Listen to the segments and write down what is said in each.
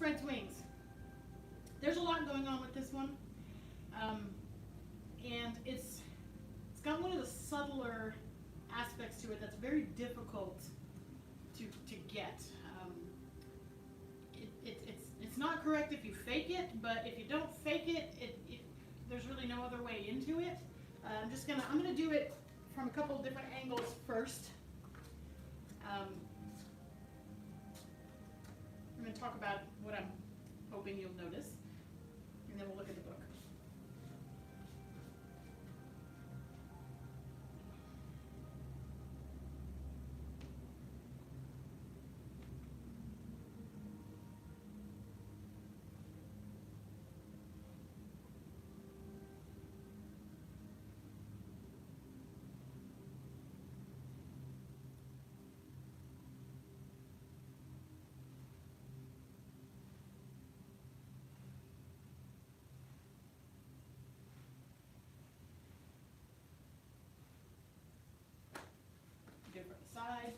spreads wings. There's a lot going on with this one, and it's got one of the subtler aspects to it that's very difficult to get. It's not correct if you fake it, but if you don't fake it, there's really no other way into it. I'm gonna do it from a couple of different angles first. I'm going to talk about what I'm hoping you'll notice, and then we'll look at the book. Different side.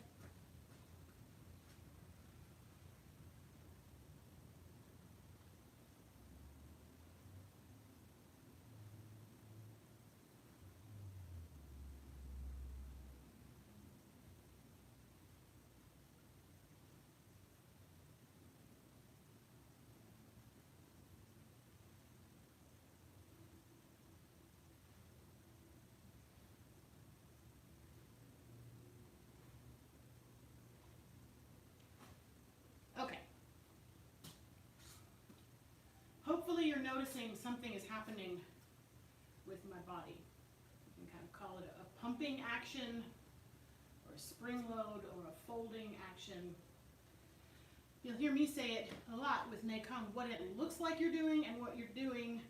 Okay. Hopefully you're noticing something is happening with my body. You can kind of call it a pumping action, or a spring load, or a folding action. You'll hear me say it a lot with Nei Kung. What it looks like you're doing and what you're doing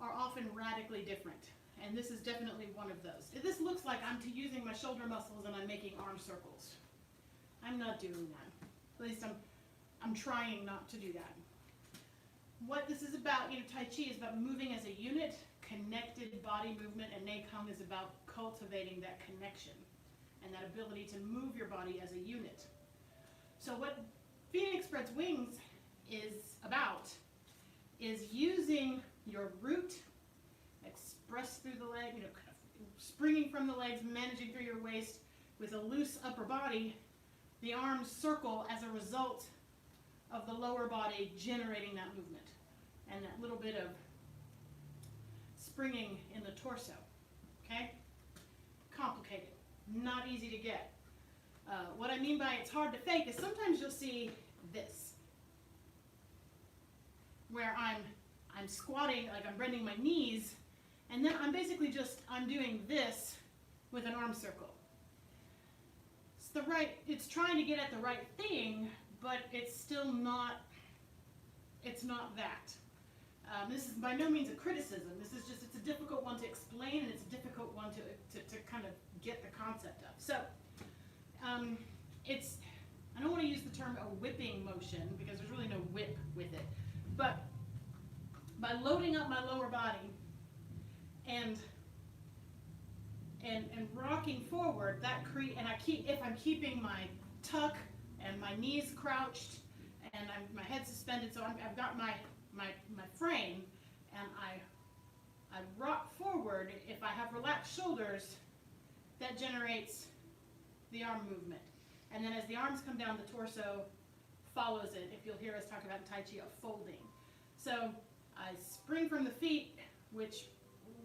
are often radically different. And this is definitely one of those. This looks like I'm using my shoulder muscles and I'm making arm circles. I'm not doing that. At least I'm trying not to do that. What this is about, Tai Chi is about moving as a unit, connected body movement, and Nei Kung is about cultivating that connection and that ability to move your body as a unit. So what Phoenix Spreads Wings is about is using your root, express through the leg, kind of springing from the legs, managing through your waist with a loose upper body, the arms circle as a result of the lower body generating that movement and that little bit of springing in the torso. Okay? Complicated, not easy to get. What I mean by it's hard to fake is sometimes you'll see this, where I'm squatting, like I'm bending my knees, and then I'm basically I'm doing this with an arm circle. It's trying to get at the right thing, but it's still not, it's not that. This is by no means a criticism. This is just, it's a difficult one to explain, and it's a difficult one to kind of get the concept of. So, I don't want to use the term a whipping motion, because there's really no whip with it. But by loading up my lower body and rocking forward, if I'm keeping my tuck and my knees crouched and my head suspended, so I've got my frame, and I rock forward. If I have relaxed shoulders, that generates the arm movement. And then as the arms come down, the torso follows it. If you'll hear us talk about in Tai Chi, a folding. So I spring from the feet, which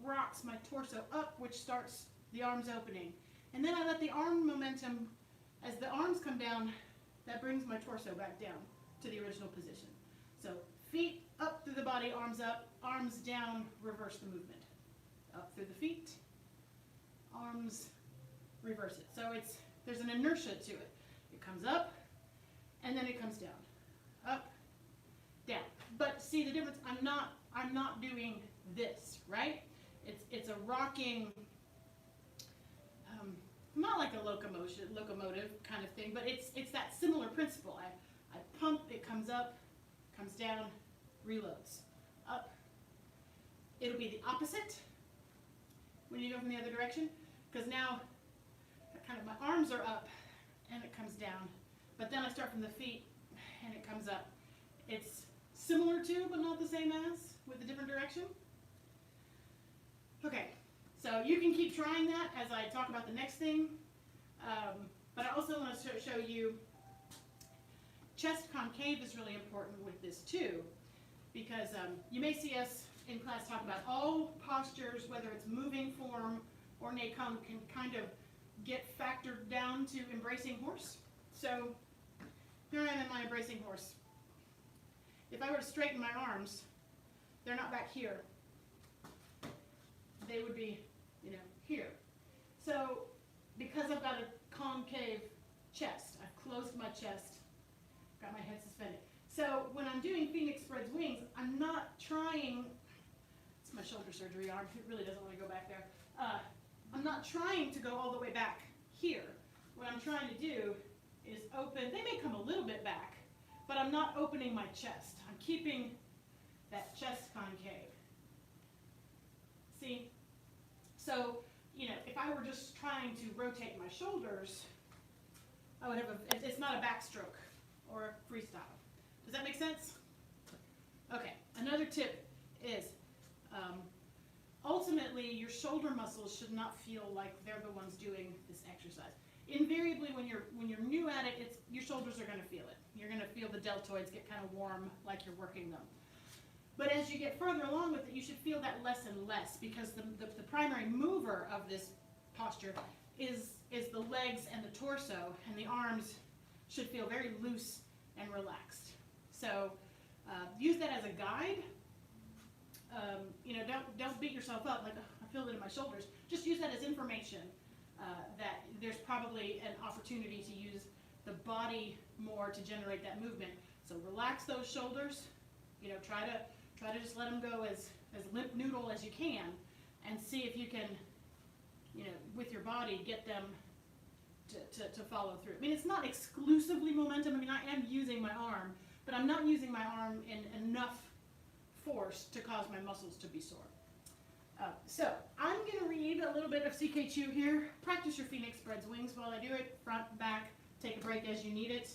rocks my torso up, which starts the arms opening. And then I let the arm momentum, as the arms come down, that brings my torso back down to the original position. So feet up through the body, arms up, arms down, reverse the movement. Up through the feet, arms, reverse it. So there's an inertia to it. It comes up, and then it comes down. Up, down. But see the difference, I'm not doing this, right? It's a rocking, not like a locomotive kind of thing, but it's that similar principle. I pump, it comes up, comes down, reloads. Up. It'll be the opposite when you go from the other direction, because now kind of my arms are up and it comes down, but then I start from the feet and it comes up. It's similar to, but not the same as, with a different direction. Okay, so you can keep trying that as I talk about the next thing. But I also want to show you chest concave is really important with this too, because you may see us in class talk about all postures, whether it's moving form or Neikang, can kind of get factored down to embracing horse. So here I am in my embracing horse. If I were to straighten my arms, they're not back here. They would be, here. So because I've got a concave chest, I've closed my chest, got my head suspended. So when I'm doing Phoenix Spreads Wings, I'm not trying, it's my shoulder surgery arm, it really doesn't want to go back there. I'm not trying to go all the way back here. What I'm trying to do is open, they may come a little bit back, but I'm not opening my chest. I'm keeping that chest concave. See? So, if I were just trying to rotate my shoulders, I would have it's not a backstroke or a freestyle. Does that make sense? Okay, another tip is, ultimately your shoulder muscles should not feel like they're the ones doing this exercise. Invariably, when you're new at it, your shoulders are going to feel it. You're going to feel the deltoids get kind of warm, like you're working them. But as you get further along with it, you should feel that less and less, because the primary mover of this posture is the legs and the torso, and the arms should feel very loose and relaxed. So use that as a guide. Don't beat yourself up like, oh, I feel it in my shoulders. Just use that as information that there's probably an opportunity to use the body more to generate that movement. So relax those shoulders. Try to just let them go as limp noodle as you can, and see if you can, with your body, get them to follow through. I mean, it's not exclusively momentum. I mean, I am using my arm, but I'm not using my arm in enough force to cause my muscles to be sore. So I'm going to read a little bit of CK Chu here. Practice your Phoenix Spreads Wings while I do it. Front, back, take a break as you need it.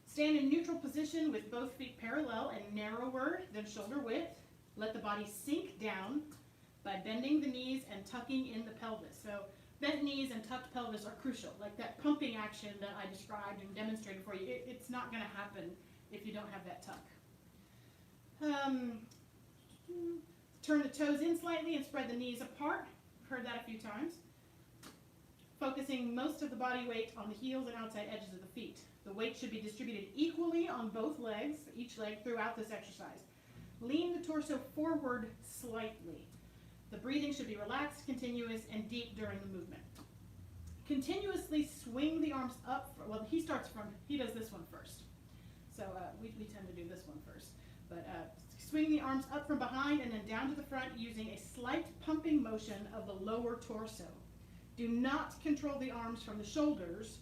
Stand in neutral position with both feet parallel and narrower than shoulder width. Let the body sink down by bending the knees and tucking in the pelvis. So bent knees and tucked pelvis are crucial. Like that pumping action that I described and demonstrated for you, it's not going to happen if you don't have that tuck. Turn the toes in slightly and spread the knees apart. Heard that a few times. Focusing most of the body weight on the heels and outside edges of the feet. The weight should be distributed equally on both legs, each leg, throughout this exercise. Lean the torso forward slightly. The breathing should be relaxed, continuous, and deep during the movement. Continuously swing the arms up. Well, he does this one first. So we tend to do this one first. But swing the arms up from behind and then down to the front using a slight pumping motion of the lower torso. Do not control the arms from the shoulders.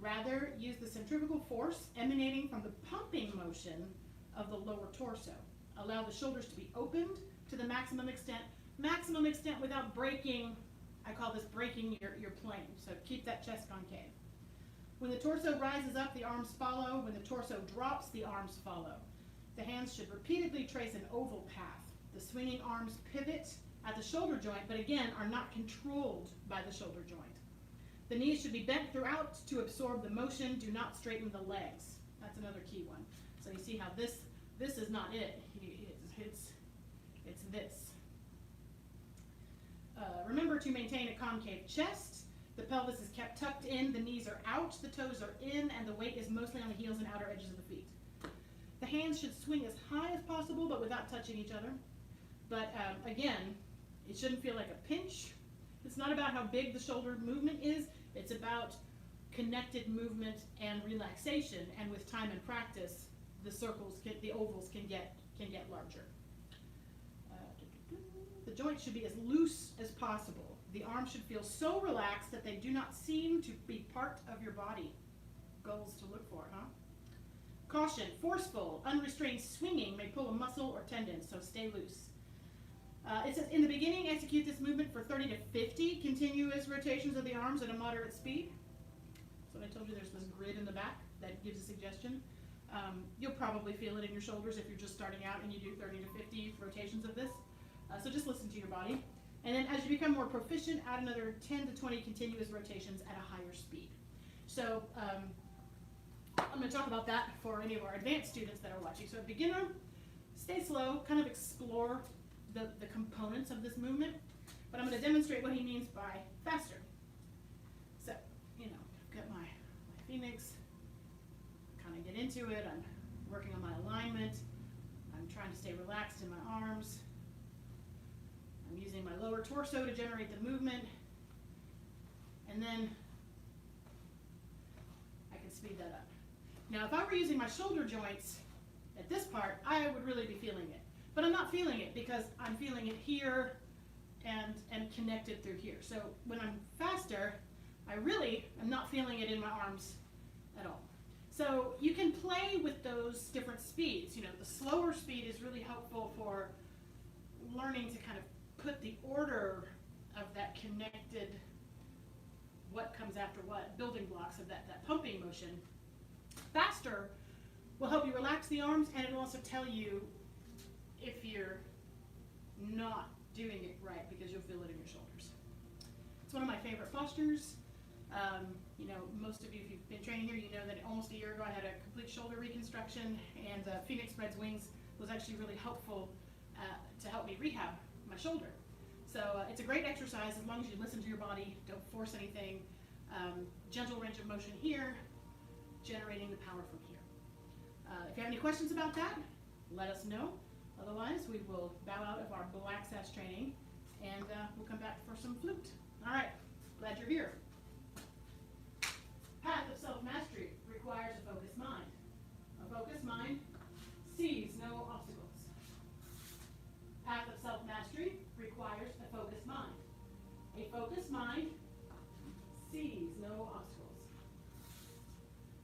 Rather, use the centrifugal force emanating from the pumping motion of the lower torso. Allow the shoulders to be opened to the maximum extent without breaking, I call this breaking your plane. So keep that chest concave. When the torso rises up, the arms follow. When the torso drops, the arms follow. The hands should repeatedly trace an oval path. The swinging arms pivot at the shoulder joint, but again, are not controlled by the shoulder joint. The knees should be bent throughout to absorb the motion. Do not straighten the legs. That's another key one. So you see how this is not it. It's this. Remember to maintain a concave chest. The pelvis is kept tucked in. The knees are out. The toes are in, and the weight is mostly on the heels and outer edges of the feet. The hands should swing as high as possible, but without touching each other. But again, it shouldn't feel like a pinch. It's not about how big the shoulder movement is. It's about connected movement and relaxation. And with time and practice, the ovals can get larger. The joints should be as loose as possible. The arms should feel so relaxed that they do not seem to be part of your body. Goals to look for, huh? Caution, forceful, unrestrained swinging may pull a muscle or tendon, so stay loose. It says, in the beginning, execute this movement for 30 to 50 continuous rotations of the arms at a moderate speed. So I told you there's this grid in the back that gives a suggestion. You'll probably feel it in your shoulders if you're just starting out and you do 30 to 50 rotations of this. So just listen to your body. And then as you become more proficient, add another 10 to 20 continuous rotations at a higher speed. So I'm going to talk about that for any of our advanced students that are watching. So a beginner, stay slow, kind of explore the components of this movement. But I'm going to demonstrate what he means by faster. So, you know, I've got my Phoenix, kind of get into it. I'm working on my alignment. I'm trying to stay relaxed in my arms. I'm using my lower torso to generate the movement. And then I can speed that up. Now, if I were using my shoulder joints at this part, I would really be feeling it. But I'm not feeling it because I'm feeling it here and connected through here. So when I'm faster, I really am not feeling it in my arms at all. So you can play with those different speeds. You know, the slower speed is really helpful for learning to kind of put the order of that connected, what comes after what, building blocks of that pumping motion. Faster will help you relax the arms, and it'll also tell you if you're not doing it right, because you'll feel it in your shoulders. It's one of my favorite postures. You know, most of you, if you've been training here, you know that almost a year ago I had a complete shoulder reconstruction, and Phoenix Spreads Wings was actually really helpful to help me rehab my shoulder. So it's a great exercise as long as you listen to your body, don't force anything. Gentle range of motion here, generating the power from here. If you have any questions about that, let us know. Otherwise, we will bow out of our black sash training, and we'll come back for some flute. All right, glad you're here. Path of self-mastery requires a focused mind. A focused mind sees no obstacles. Path of self-mastery requires a focused mind. A focused mind sees no obstacles.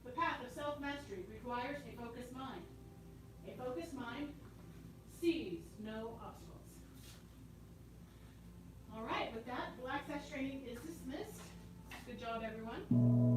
The path of self-mastery requires a focused mind. A focused mind sees no obstacles. All right, with that, black sash training is dismissed. Good job, everyone.